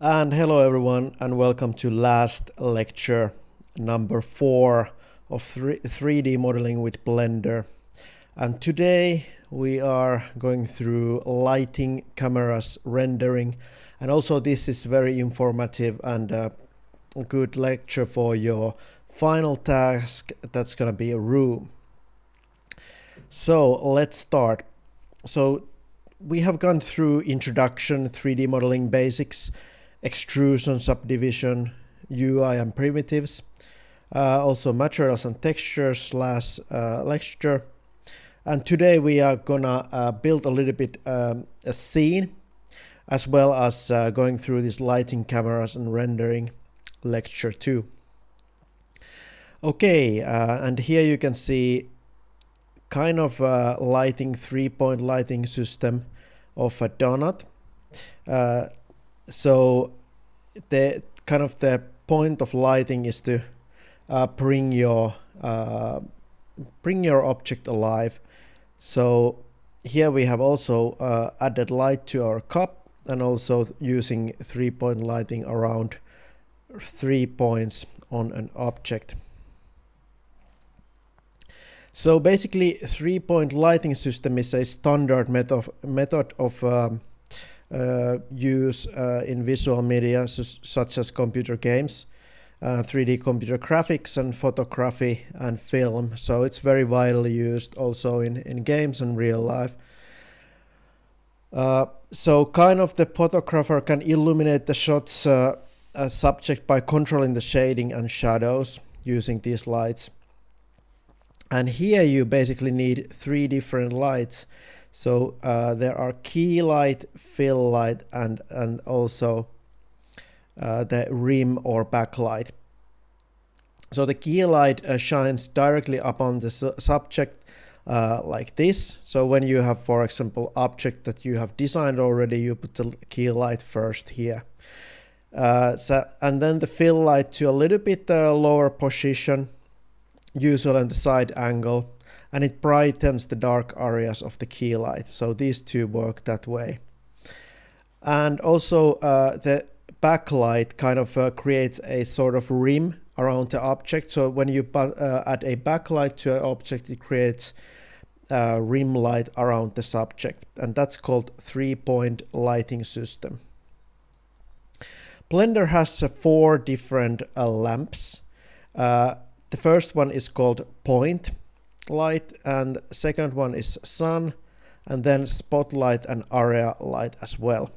And hello everyone and welcome to last lecture number 4 of 3D modeling with Blender. And today we are going through lighting, cameras, rendering, and also this is very informative and a good lecture for your final task that's gonna be a room. So let's start. So we have gone through introduction, 3D modeling basics, extrusion, subdivision, UI and primitives, also materials and textures last lecture. And today we are gonna build a little bit a scene, as well as going through this lighting, cameras and rendering lecture 2. Okay, and here you can see kind of a lighting, 3-point lighting system of a donut. So the kind of the point of lighting is to bring your object alive. So here we have also added light to our cup and also using 3-point lighting around 3 points on an object. So basically 3-point lighting system is a standard method of use in visual media such as computer games, 3D computer graphics and photography and film. So it's very widely used also in games and real life. So kind of the photographer can illuminate the shot's subject by controlling the shading and shadows using these lights. And here you basically need 3 different lights. So there are key light, fill light, and also the rim or backlight. So the key light shines directly upon the subject like this. So when you have, for example, object that you have designed already, you put the key light first here. And then the fill light to a little bit lower position, usually on the side angle. And it brightens the dark areas of the key light. So these two work that way. And also the backlight kind of creates a sort of rim around the object. So when you add a backlight to an object, it creates a rim light around the subject. And that's called 3-point lighting system. Blender has 4 different lamps. The first one is called point light, and second one is sun, and then spotlight and area light as well.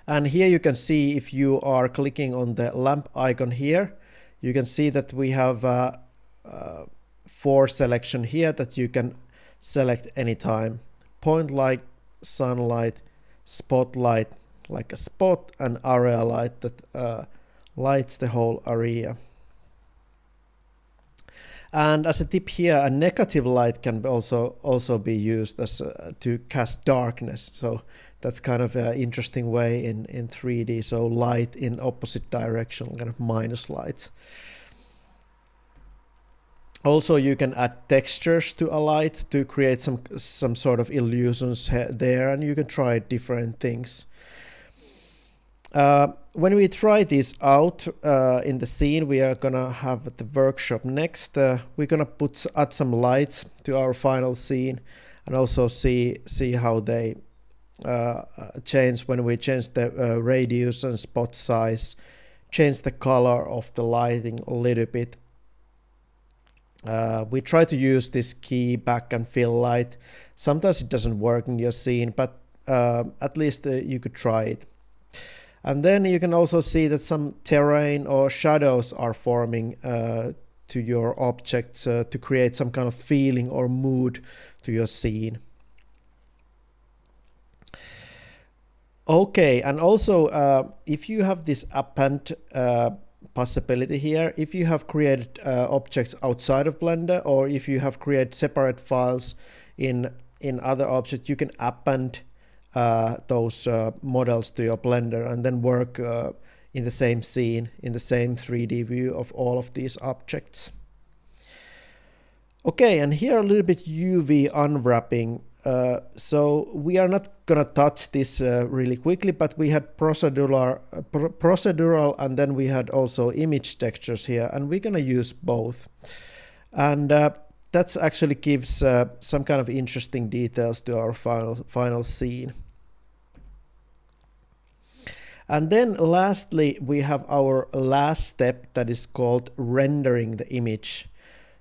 And here you can see, if you are clicking on the lamp icon here, you can see that we have 4 selection here that you can select anytime. Point light, sunlight, spotlight like a spot, and area light that lights the whole area. And as a tip here, a negative light can also be used as to cast darkness. So that's kind of an interesting way in 3D. So light in opposite direction, kind of minus lights. Also, you can add textures to a light to create some sort of illusions there, and you can try different things. When we try this out in the scene, we are gonna have the workshop next. We're gonna add some lights to our final scene, and also see how they change when we change the radius and spot size, change the color of the lighting a little bit. We try to use this key back and fill light. Sometimes it doesn't work in your scene, but at least you could try it. And then you can also see that some terrain or shadows are forming to your object to create some kind of feeling or mood to your scene. Okay, and also if you have this append possibility here, if you have created objects outside of Blender, or if you have created separate files in other objects, you can append those models to your Blender and then work in the same scene, in the same 3D view of all of these objects. Okay, and here a little bit UV unwrapping So we are not gonna touch this really quickly, but we had procedural, and then we had also image textures here, and we're gonna use both. And that actually gives some kind of interesting details to our final scene. And then lastly, we have our last step that is called rendering the image.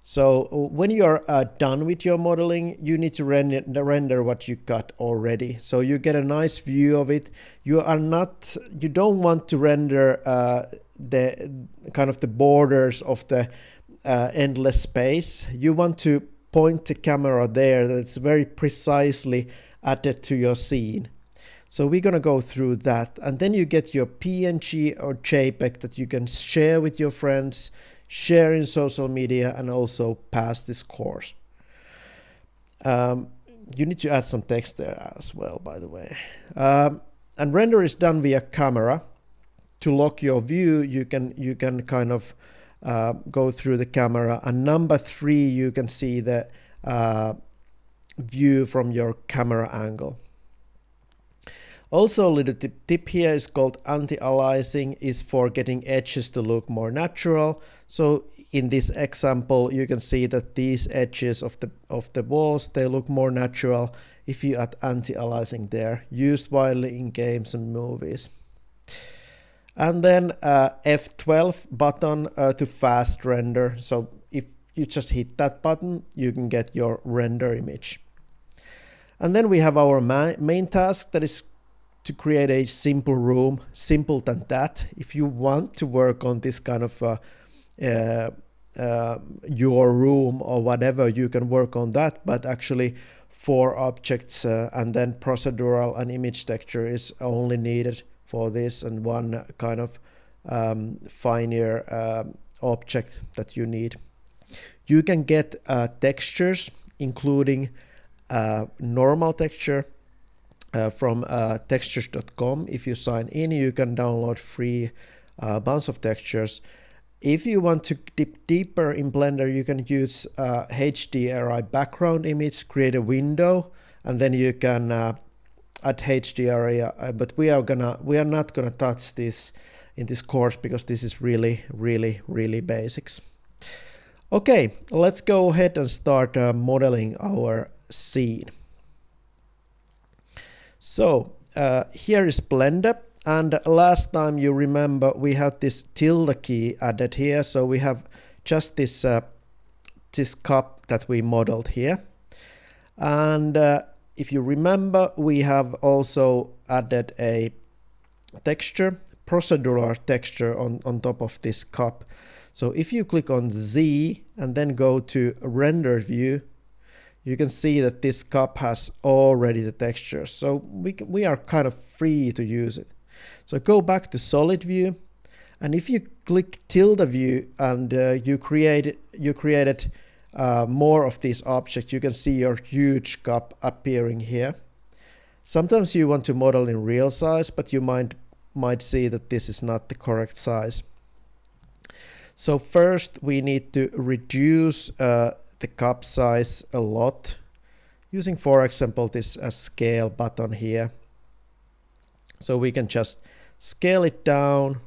So when you are done with your modeling, you need to render what you got already. So you get a nice view of it. You don't want to render the kind of the borders of the endless space. You want to point the camera there that's very precisely added to your scene. So we're going to go through that, and then you get your PNG or JPEG that you can share with your friends, share in social media, and also pass this course. You need to add some text there as well, by the way. And render is done via camera. To lock your view, you can kind of go through the camera, and number 3, you can see the view from your camera angle. Also, a little tip here is called anti-aliasing, is for getting edges to look more natural. So in this example, you can see that these edges of the walls, they look more natural if you add anti-aliasing there, used widely in games and movies. And then F12 button to fast render. So if you just hit that button, you can get your render image. And then we have our main task, that is to create a simple room. Simple than that. If you want to work on this kind of your room or whatever, you can work on that, but actually 4 objects and then procedural and image texture is only needed for this, and one kind of finer object that you need. You can get textures, including normal texture from textures.com. If you sign in, you can download free bunch of textures. If you want to dip deeper in Blender, you can use HDRI background image, create a window, and then you can add HDRI. But we are not gonna touch this in this course because this is really basics. Okay, let's go ahead and start modeling our scene. So here is Blender, and last time you remember we had this tilde key added here, so we have just this cup that we modeled here. And if you remember, we have also added a texture, procedural texture on top of this cup. So if you click on Z and then go to render view, you can see that this cup has already the texture. So we are kind of free to use it. So go back to solid view, and if you click tilde view and you created more of these objects, you can see your huge cup appearing here. Sometimes you want to model in real size, but you might see that this is not the correct size. So first we need to reduce the cup size a lot, using, for example, this scale button here. So we can just scale it down,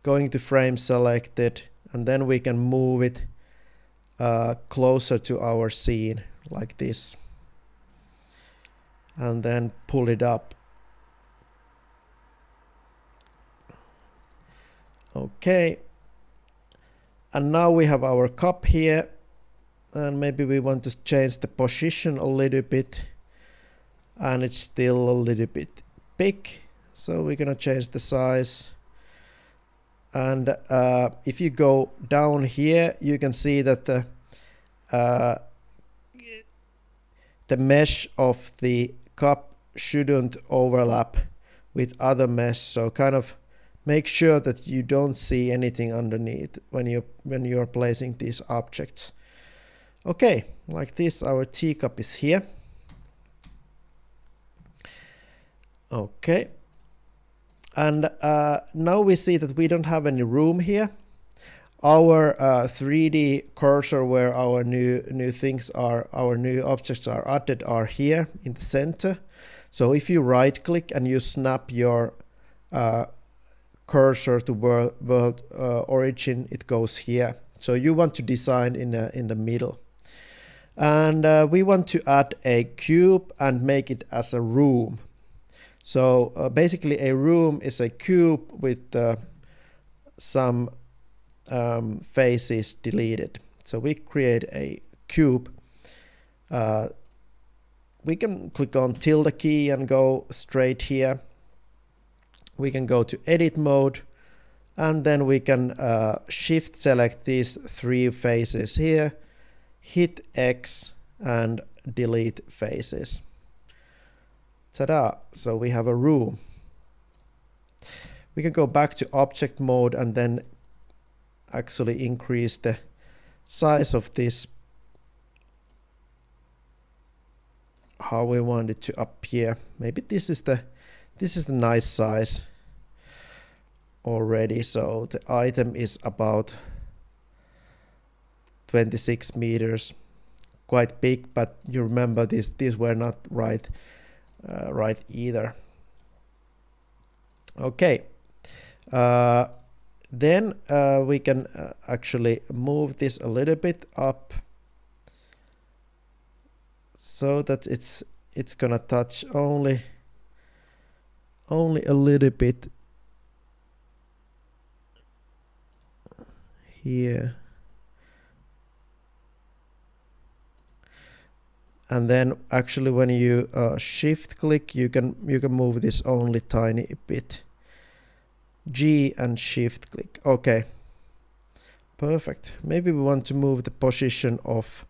going to frame selected, and then we can move it closer to our scene like this, and then pull it up. Okay, and now we have our cup here, and maybe we want to change the position a little bit, and it's still a little bit big, so we're gonna change the size. And if you go down here, you can see that the mesh of the cup shouldn't overlap with other mesh, so kind of make sure that you don't see anything underneath when you're placing these objects. Okay, like this, our teacup is here. Okay, and now we see that we don't have any room here. our 3D cursor where our new things are, our new objects are added, are here in the center. So if you right click and you snap your cursor to world origin, it goes here. So you want to design in the middle. And we want to add a cube and make it as a room. So basically a room is a cube with some faces deleted. So we create a cube. We can click on tilde key and go straight here. We can go to edit mode, and then we can shift select these 3 faces here, hit X and delete faces. Ta-da! So we have a room. We can go back to object mode and then actually increase the size of this how we want it to appear. Maybe this is the nice size already. So the item is about 26 meters, quite big, but you remember these were not right either. Okay, then we can actually move this a little bit up so that it's gonna touch only a little bit here. And then actually when you shift click, you can move this only tiny bit. G and shift click. Okay, perfect. Maybe we want to move the position of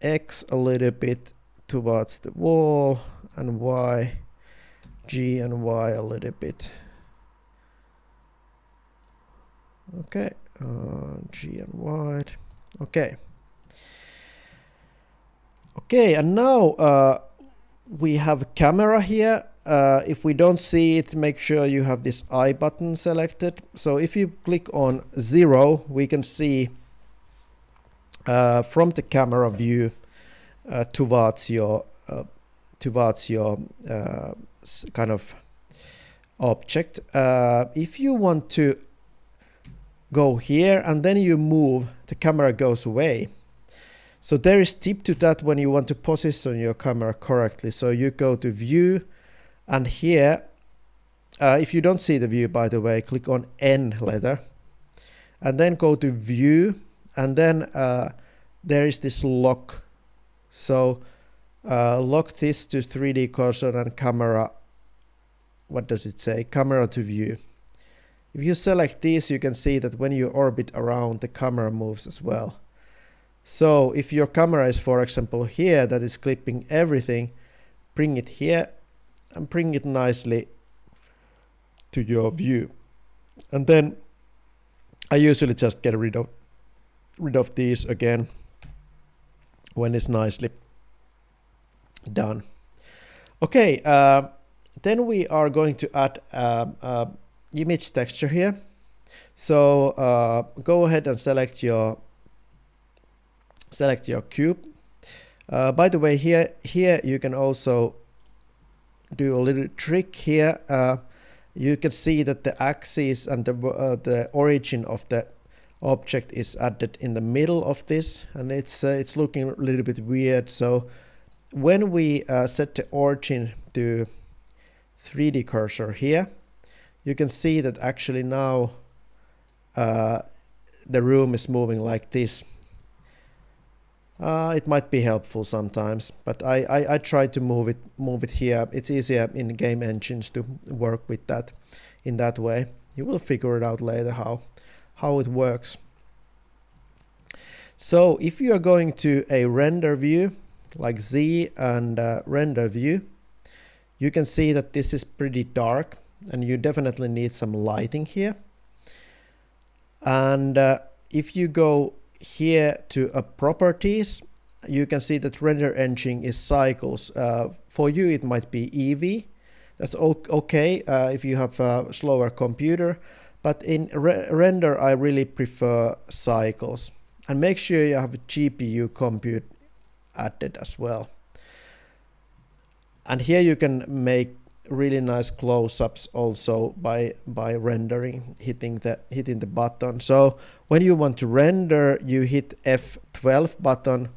X a little bit towards the wall, and Y, G and Y a little bit. Okay, G and Y. Okay. Okay, and now we have a camera here. If we don't see it, make sure you have this I button selected. So if you click on 0, we can see from the camera view towards your kind of object. If you want to go here and then you move, the camera goes away. So there is tip to that when you want to position your camera correctly. So you go to view, and here, if you don't see the view, by the way, click on N letter, and then go to view, and then there is this lock. So lock this to 3D cursor and camera. What does it say? Camera to view. If you select this, you can see that when you orbit around, the camera moves as well. So if your camera is, for example, here, that is clipping everything, bring it here and bring it nicely to your view. And then I usually just get rid of these again when it's nicely done. Okay, then we are going to add image texture here. So go ahead and select your cube. By the way, here you can also do a little trick here. You can see that the axis and the origin of the object is added in the middle of this, and it's looking a little bit weird. So when we set the origin to 3D cursor here, you can see that actually now the room is moving like this. It might be helpful sometimes, but I try to move it here. It's easier in game engines to work with that in that way. You will figure it out later how it works. So if you are going to a render view like Z and render view, you can see that this is pretty dark and you definitely need some lighting here. And if you go here to properties, you can see that render engine is cycles. For you it might be EV. That's okay if you have a slower computer, but in render I really prefer cycles. And make sure you have a GPU compute added as well. And here you can make really nice close-ups also by rendering, hitting the button. So when you want to render, you hit F12 button,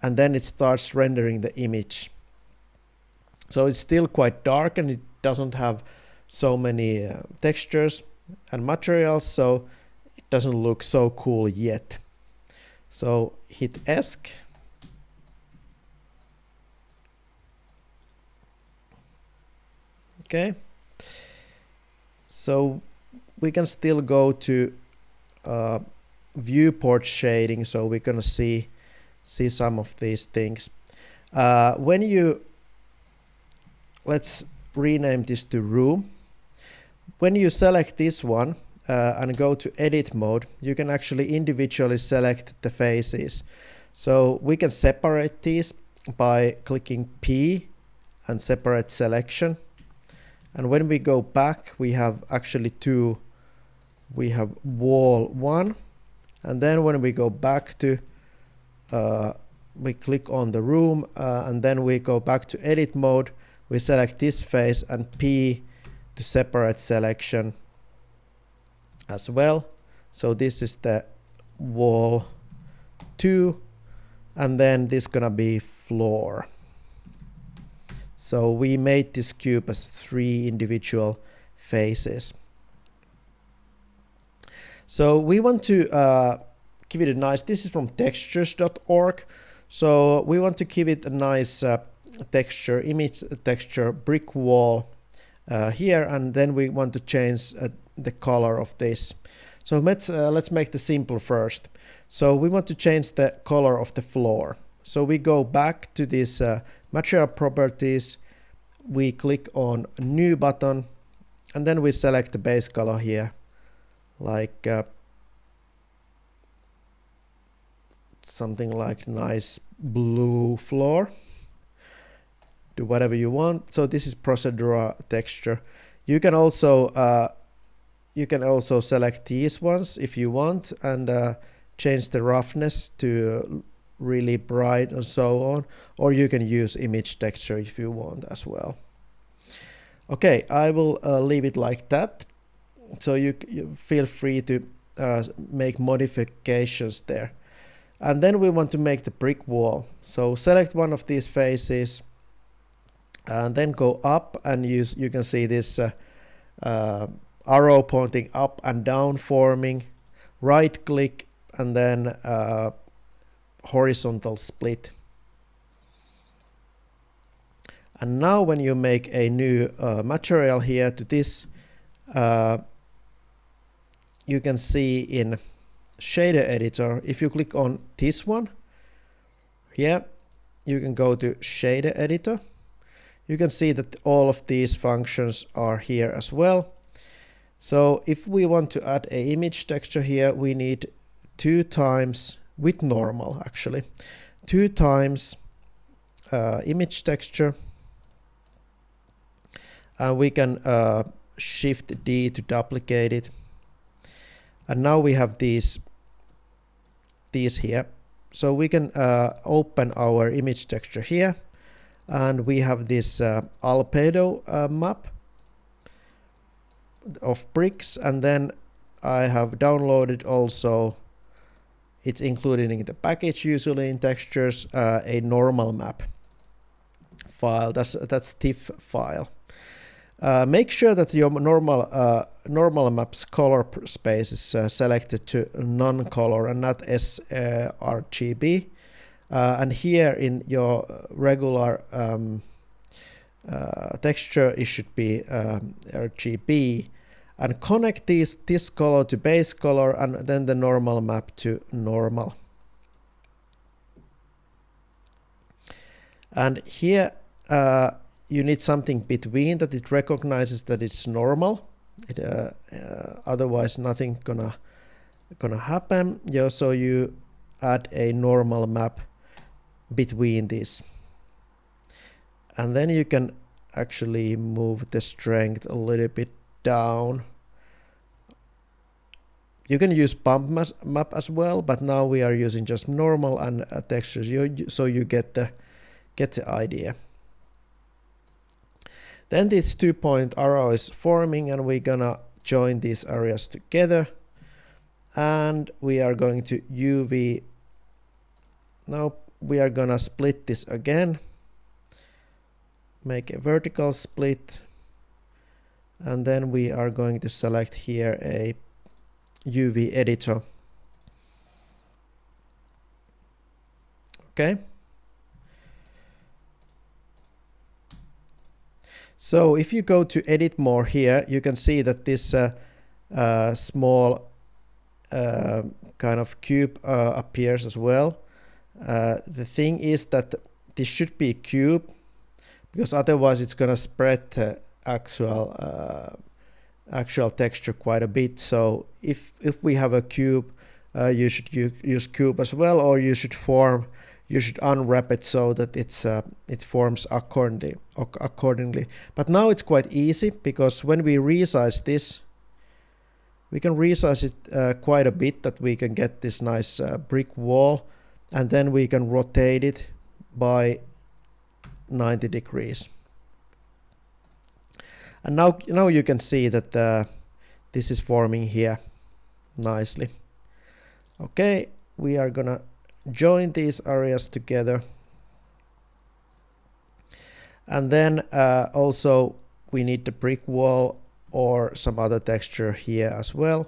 and then it starts rendering the image. So it's still quite dark and it doesn't have so many textures and materials, so it doesn't look so cool yet. So hit ESC. Okay. So we can still go to viewport shading, so we're gonna see some of these things. When you, let's rename this to room. When you select this one and go to edit mode, you can actually individually select the faces. So we can separate these by clicking P and separate selection. And when we go back, we have actually two. We have wall 1, and then when we go back to, we click on the room, and then we go back to edit mode. We select this face and P to separate selection as well. So this is the wall 2, and then this is gonna be floor. So we made this cube as 3 individual faces. So we want to give it a nice, this is from textures.org. So we want to give it a nice texture, image texture, brick wall here, and then we want to change the color of this. So let's make the simple first. So we want to change the color of the floor. So we go back to this material properties, we click on new button, and then we select the base color here, like something like nice blue floor. Do whatever you want. So this is procedural texture. You can also select these ones if you want, and change the roughness to really bright and so on, or you can use image texture if you want as well. Okay, I will leave it like that, so you feel free to make modifications there. And then we want to make the brick wall, so select one of these faces and then go up, and you can see this arrow pointing up and down forming. Right click and then horizontal split. And now when you make a new material here to this, you can see in shader editor, if you click on this one here, you can go to shader editor. You can see that all of these functions are here as well. So if we want to add a image texture here, we need 2 times with normal, actually 2 times image texture, and we can shift D to duplicate it. And now we have these here, so we can open our image texture here, and we have this albedo map of bricks, and then I have downloaded also, it's included in the package usually in textures, a normal map file. That's TIFF file. Make sure that your normal map's color space is selected to non-color and not sRGB. And here in your regular texture, it should be RGB. And connect this color to base color, and then the normal map to normal. And here you need something between that it recognizes that it's normal. Otherwise nothing gonna happen. Yeah, so you add a normal map between these, and then you can actually move the strength a little bit down You can use bump map as well, but now we are using just normal and textures, so you get the idea. Then this 2-point arrow is forming, and we're gonna join these areas together, and we are going to UV. Now we are gonna split this again, make a vertical split, and then we are going to select here a UV editor. Okay. So if you go to edit more here, you can see that this small kind of cube appears as well. The thing is that this should be a cube, because otherwise it's gonna spread the actual texture quite a bit. So if we have a cube, you should use cube as well, or you should unwrap it so that it forms accordingly. But now it's quite easy, because when we resize this, we can resize it quite a bit, that we can get this nice brick wall, and then we can rotate it by 90 degrees. And now you can see that this is forming here nicely. Okay, we are gonna join these areas together, and then also we need the brick wall or some other texture here as well.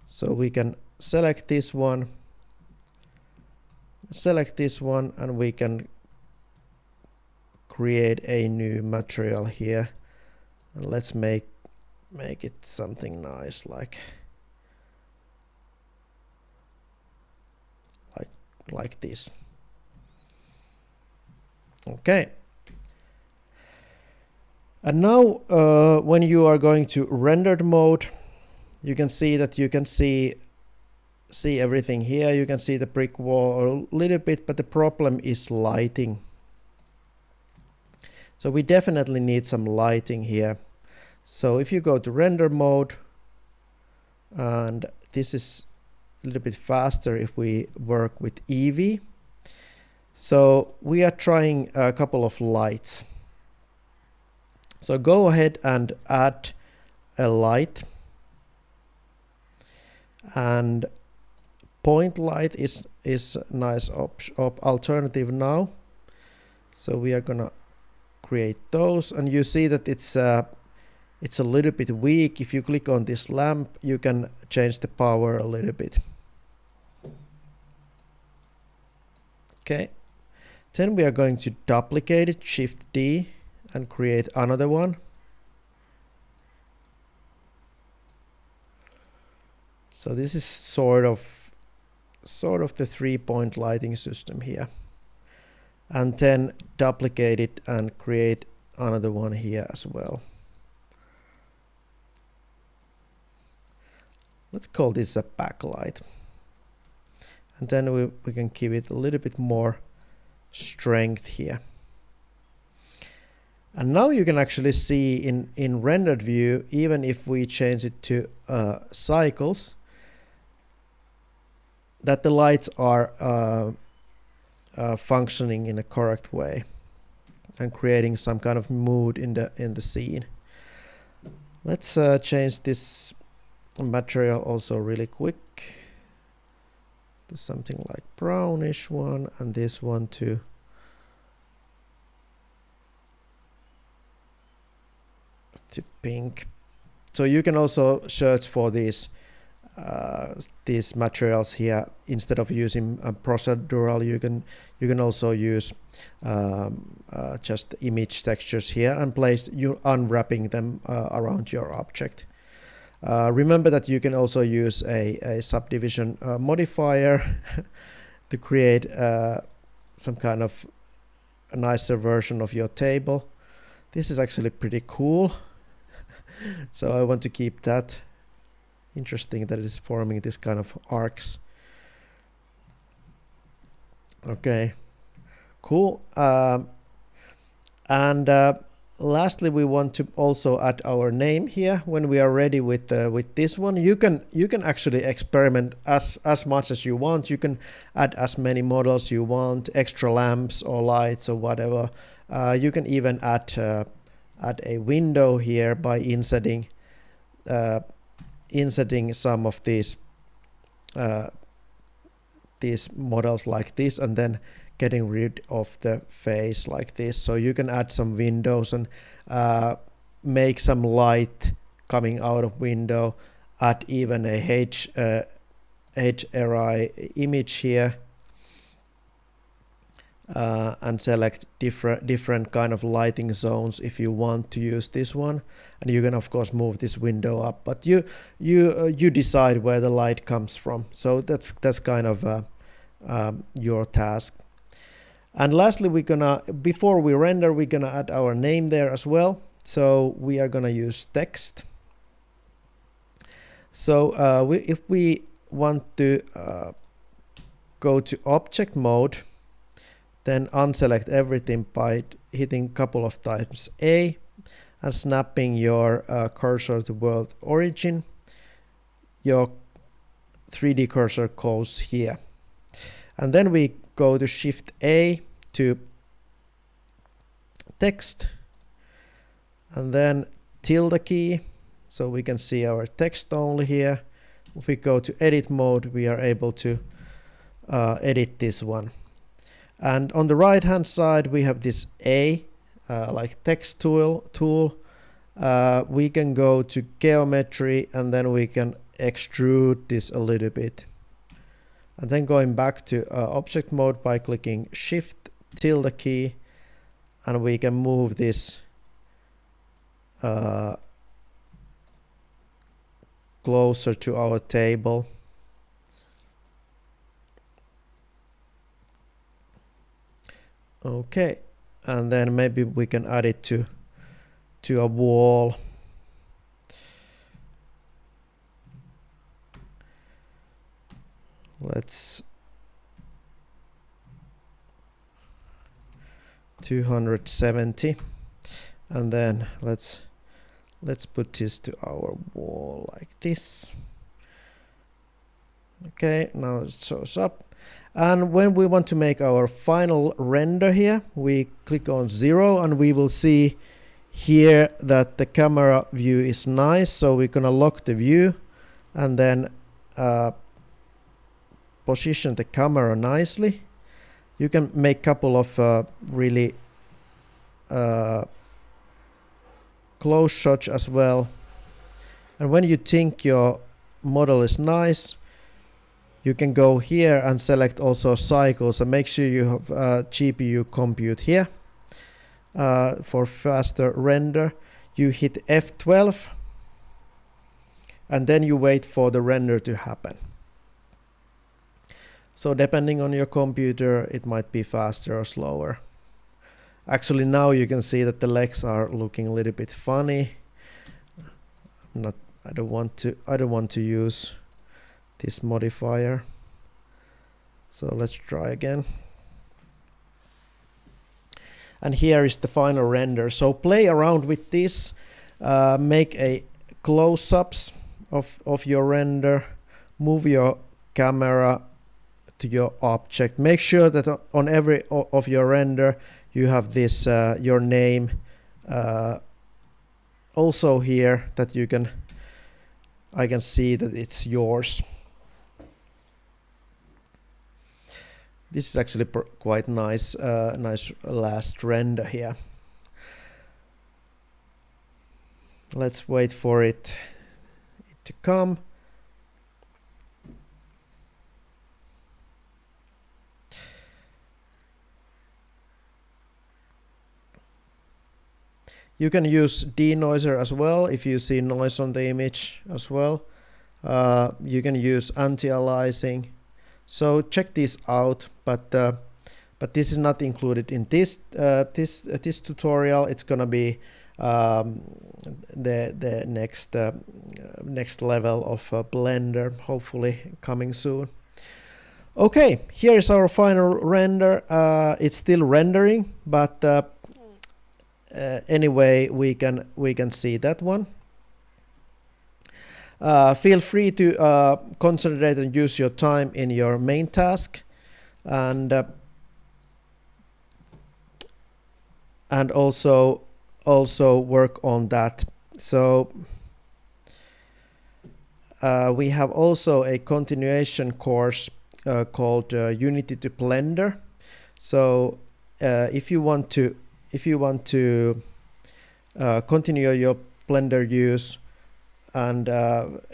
So we can select this one, and we can create a new material here, and let's make it something nice, like this. Okay. And now when you are going to rendered mode, you can see that you can see everything here. You can see the brick wall a little bit, but the problem is lighting. So we definitely need some lighting here. So if you go to render mode, and this is a little bit faster if we work with Eevee. So we are trying a couple of lights. So go ahead and add a light, and point light is nice alternative now. So we are gonna create those, and you see that it's a little bit weak. If you click on this lamp, you can change the power a little bit. Okay, then we are going to duplicate it, Shift D, and create another one. So this is sort of the 3-point lighting system here. And then duplicate it and create another one here as well. Let's call this a backlight. And then we can give it a little bit more strength here. And now you can actually see in rendered view, even if we change it to cycles, that the lights are functioning in a correct way and creating some kind of mood in the scene. Let's change this material also really quick to something like brownish one, and this one to pink. So you can also search for these materials here. Instead of using procedural, you can also use just image textures here and unwrapping them around your object. Remember that you can also use a subdivision modifier to create some kind of a nicer version of your table. This is actually pretty cool. So I want to keep that. Interesting that it is forming this kind of arcs. Okay, cool. And lastly, we want to also add our name here when we are ready with this one. You can actually experiment as much as you want. You can add as many models you want, extra lamps or lights or whatever. You can even add a window here by inserting some of these models like this, and then getting rid of the face like this. So you can add some windows and make some light coming out of window, add even a HRI image here, and select different kind of lighting zones if you want to use this one. And you can of course move this window up, but you decide where the light comes from. So that's kind of your task. And lastly, before we render, we're gonna add our name there as well. So we are gonna use text. So if we want to go to object mode, then unselect everything by hitting a couple of times A and snapping your cursor to world origin. Your 3D cursor goes here. And then we go to Shift A to text, and then tilde key, so we can see our text only here. If we go to edit mode, we are able to edit this one. And on the right hand side, we have this A, like text tool. We can go to geometry, and then we can extrude this a little bit. And then going back to object mode by clicking Shift tilde key, and we can move this closer to our table. Okay, and then maybe we can add it to a wall. Let's 270, and then let's put this to our wall like this. Okay, now it shows up. And when we want to make our final render here, we click on 0, and we will see here that the camera view is nice. So we're gonna lock the view and then position the camera nicely. You can make a couple of really close shots as well. And when you think your model is nice, you can go here and select also cycles, and make sure you have GPU compute here for faster render. You hit F12, and then you wait for the render to happen. So depending on your computer, it might be faster or slower. Actually, now you can see that the legs are looking a little bit funny. I don't want to use this modifier. So let's try again. And here is the final render. So play around with this, make a close-ups of your render, move your camera to your object. Make sure that on every of your render you have this your name also here, that I can see that it's yours. This is actually quite nice, nice last render here. Let's wait for it to come. You can use denoiser as well if you see noise on the image as well. You can use anti-aliasing. So check this out, but this is not included in this this tutorial. It's gonna be the next level of Blender, hopefully coming soon. Okay, here is our final render. It's still rendering, but anyway, we can see that one. Feel free to concentrate and use your time in your main task, and also work on that. So we have also a continuation course called Unity to Blender. So if you want to continue your Blender use and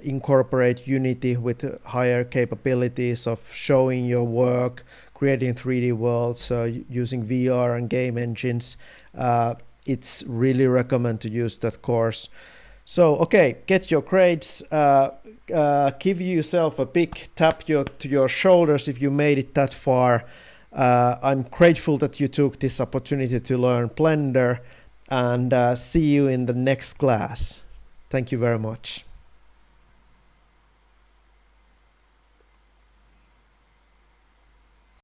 incorporate Unity with higher capabilities of showing your work, creating 3D worlds, using VR and game engines, it's really recommend to use that course. So okay, get your grades, give yourself a big tap to your shoulders if you made it that far. I'm grateful that you took this opportunity to learn Blender, and see you in the next class. Thank you very much.